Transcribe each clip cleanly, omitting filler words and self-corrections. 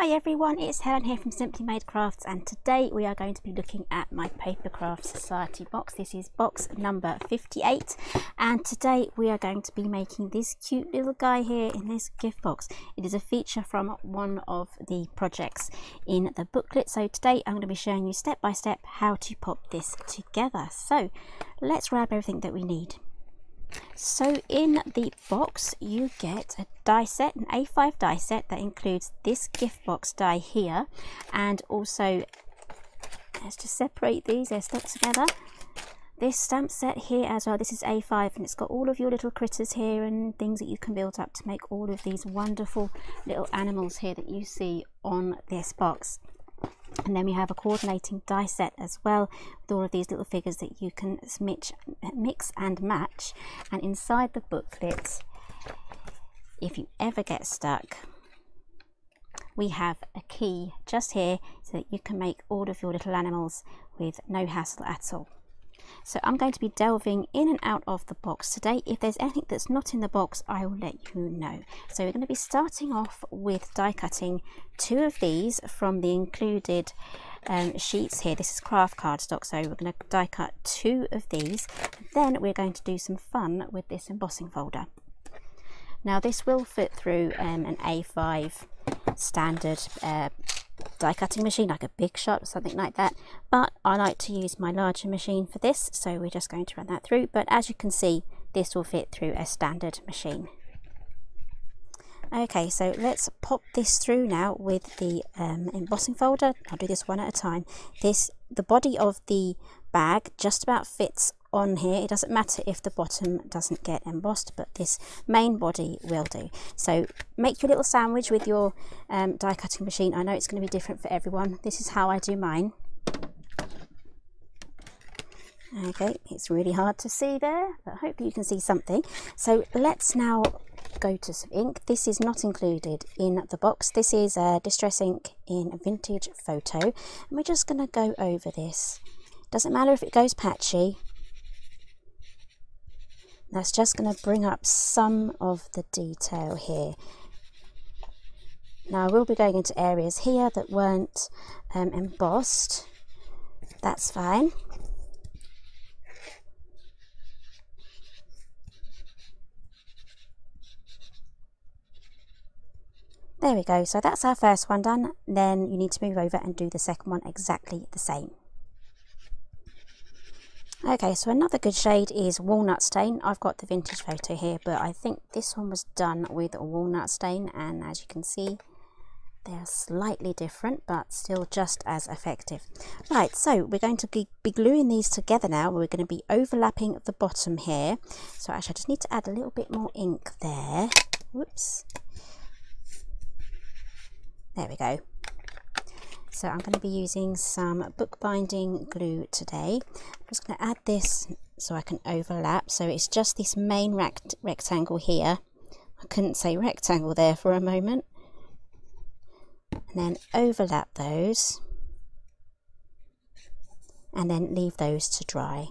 Hi everyone, it's Helen here from Simply Made Crafts, and today we are going to be looking at my Papercraft Society box. This is box number 58, and today we are going to be making this cute little guy here in this gift box. It is a feature from one of the projects in the booklet, so today I'm going to be showing you step by step how to pop this together. So let's grab everything that we need. So in the box you get a die set, an A5 die set that includes this gift box die here, and also, let's just separate these, they're stuck together, this stamp set here as well. This is A5 and it's got all of your little critters here and things that you can build up to make all of these wonderful little animals here that you see on this box. And then we have a coordinating die set as well with all of these little figures that you can mix and match. And inside the booklet, if you ever get stuck, we have a key just here so that you can make all of your little animals with no hassle at all. So I'm going to be delving in and out of the box today. If there's anything that's not in the box, I will let you know. So we're going to be starting off with die cutting two of these from the included sheets here. This is craft cardstock, so we're going to die cut two of these. Then we're going to do some fun with this embossing folder. Now this will fit through an A5 standard die cutting machine, like a Big Shot or something like that, but I like to use my larger machine for this, so we're just going to run that through. But as you can see, this will fit through a standard machine. Okay, so let's pop this through now with the embossing folder. I'll do this one at a time. The body of the bag just about fits on here. It doesn't matter if the bottom doesn't get embossed, but this main body will do. So make your little sandwich with your die cutting machine. I know it's going to be different for everyone. This is how I do mine. Okay, it's really hard to see there, but hopefully you can see something. So let's now go to some ink. This is not included in the box. This is distress ink in Vintage Photo, and we're just going to go over this. Doesn't matter if it goes patchy. That's just going to bring up some of the detail here. Now I will be going into areas here that weren't embossed. That's fine. There we go. So that's our first one done. Then you need to move over and do the second one exactly the same. Okay, so another good shade is Walnut Stain. I've got the Vintage Photo here, but I think this one was done with a Walnut Stain, and as you can see, they're slightly different, but still just as effective. Right, so we're going to be gluing these together now. We're going to be overlapping the bottom here. So actually I just need to add a little bit more ink there. Whoops. There we go. So I'm going to be using some bookbinding glue today. I'm just going to add this so I can overlap. So it's just this main rectangle here. I couldn't say rectangle there for a moment. And then overlap those. And then leave those to dry.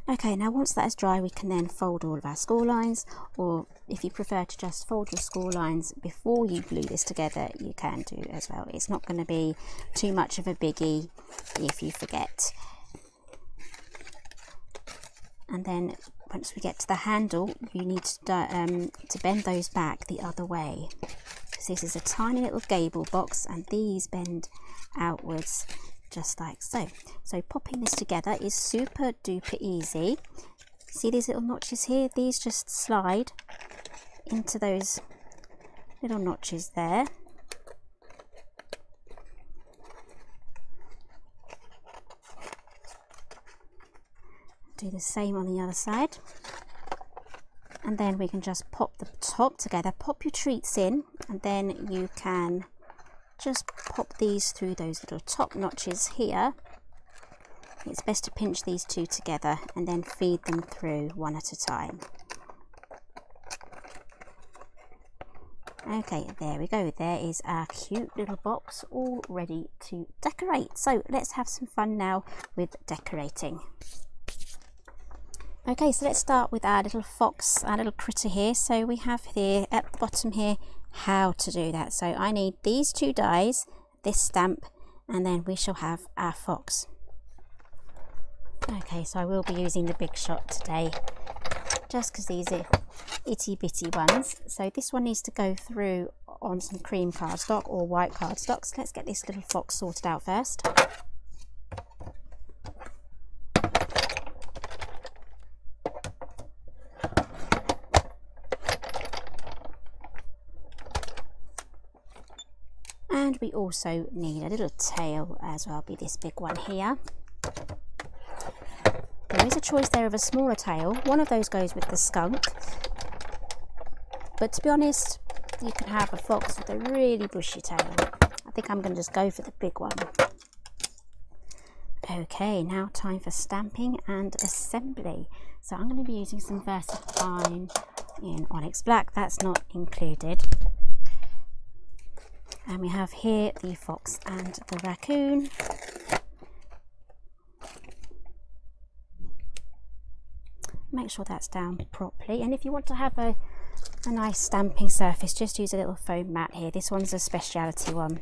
Okay, now once that is dry, we can then fold all of our score lines, or if you prefer to just fold your score lines before you glue this together, you can do as well. It's not going to be too much of a biggie if you forget. And then once we get to the handle, you need to bend those back the other way. So this is a tiny little gable box, and these bend outwards just like so. So popping this together is super duper easy. See these little notches here? These just slide into those little notches there. Do the same on the other side. And then we can just pop the top together. Pop your treats in, and then you can just pop these through those little top notches here. It's best to pinch these two together and then feed them through one at a time. Okay, there we go. There is our cute little box all ready to decorate. So let's have some fun now with decorating. Okay, so let's start with our little fox, our little critter here. So we have here at the bottom here how to do that. So I need these 2 dies, this stamp, and then we shall have our fox. Okay, so I will be using the big shot today, just because these are itty bitty ones. So this one needs to go through on some cream cardstock or white cardstock. So let's get this little fox sorted out first. And we also need a little tail as well, be this big one here. There is a choice there of a smaller tail. One of those goes with the skunk. But to be honest, you can have a fox with a really bushy tail. I think I'm going to just go for the big one. Okay, now time for stamping and assembly. So I'm going to be using some VersaFine in Onyx Black. That's not included. And we have here the fox and the raccoon. Make sure that's down properly, and if you want to have a nice stamping surface, just use a little foam mat here. This one's a speciality one.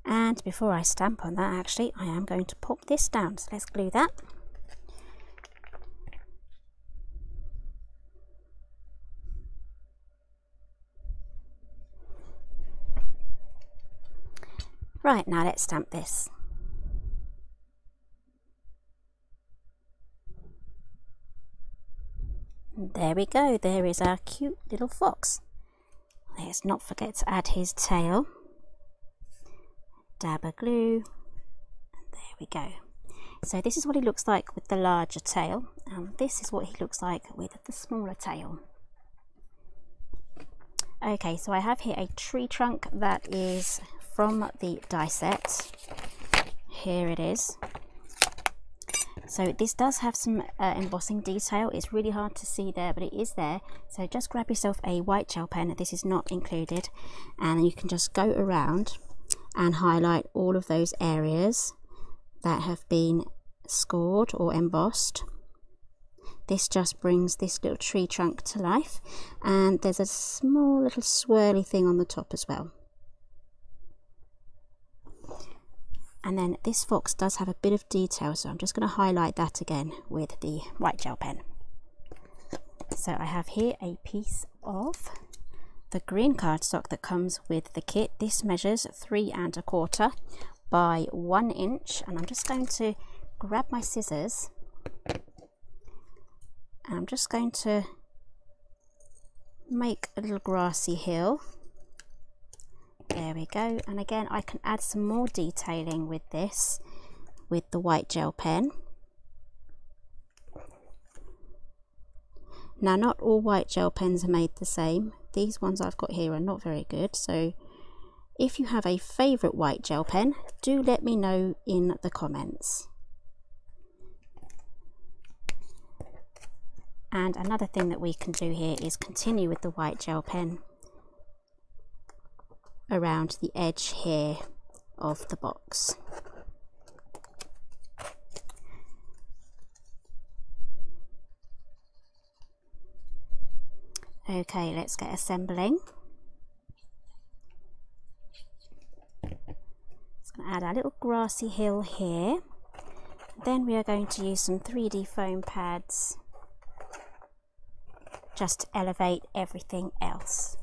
And before I stamp on that, actually, I am going to pop this down. So let's glue that. Right, now let's stamp this. There we go, there is our cute little fox. Let's not forget to add his tail. Dab of glue, and there we go. So this is what he looks like with the larger tail, and this is what he looks like with the smaller tail. Okay, so I have here a tree trunk that is from the die set. Here it is. So this does have some embossing detail. It's really hard to see there, but it is there. So just grab yourself a white gel pen, this is not included, and you can just go around and highlight all of those areas that have been scored or embossed. This just brings this little tree trunk to life, and there's a small little swirly thing on the top as well. And then this fox does have a bit of detail, so I'm just going to highlight that again with the white gel pen. So I have here a piece of the green cardstock that comes with the kit. This measures 3 1/4 by 1 inch, and I'm just going to grab my scissors and I'm just going to make a little grassy hill. There we go, and again I can add some more detailing with this with the white gel pen. Now not all white gel pens are made the same. These ones I've got here are not very good, so if you have a favourite white gel pen, do let me know in the comments. And another thing that we can do here is continue with the white gel pen around the edge here of the box. Okay, let's get assembling. Just going to add our little grassy hill here. Then we are going to use some 3D foam pads just to elevate everything else.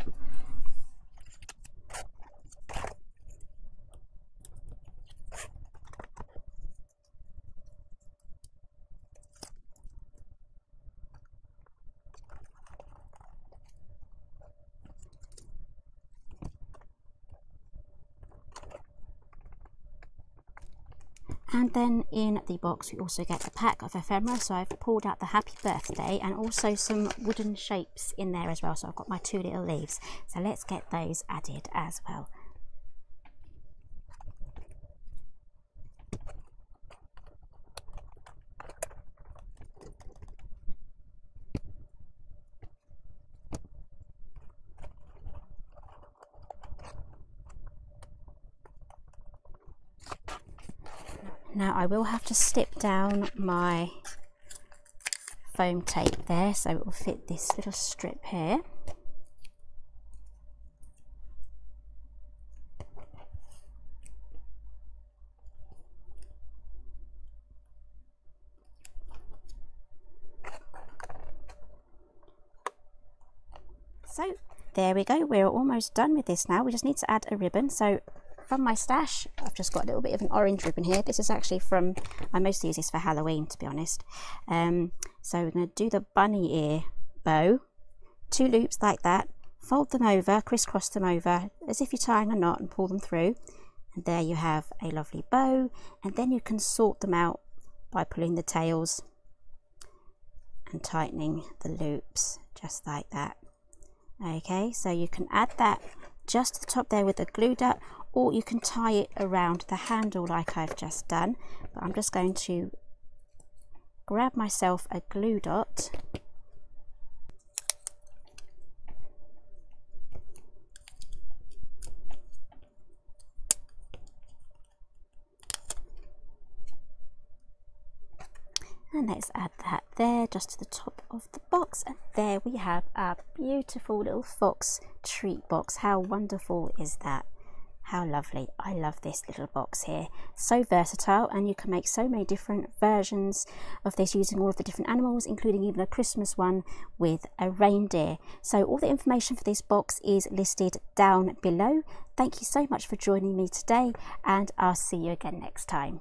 And then in the box we also get a pack of ephemera, so I've pulled out the happy birthday and also some wooden shapes in there as well, so I've got my 2 little leaves, so let's get those added as well. Now I will have to slip down my foam tape there so it will fit this little strip here. So there we go, we're almost done with this now. We just need to add a ribbon. So from my stash, I've just got a little bit of an orange ribbon here. This is actually from, I mostly use this for Halloween, to be honest. So we're going to do the bunny ear bow, 2 loops like that, fold them over, crisscross them over as if you're tying a knot and pull them through. And there you have a lovely bow. And then you can sort them out by pulling the tails and tightening the loops just like that. Okay, so you can add that just to the top there with a glue dot, or you can tie it around the handle like I've just done. But I'm just going to grab myself a glue dot and let's add that there just to the top of the box, and there we have our beautiful little fox treat box. How wonderful is that? How lovely. I love this little box here. So versatile, and you can make so many different versions of this using all of the different animals, including even a Christmas one with a reindeer. So all the information for this box is listed down below. Thank you so much for joining me today, and I'll see you again next time.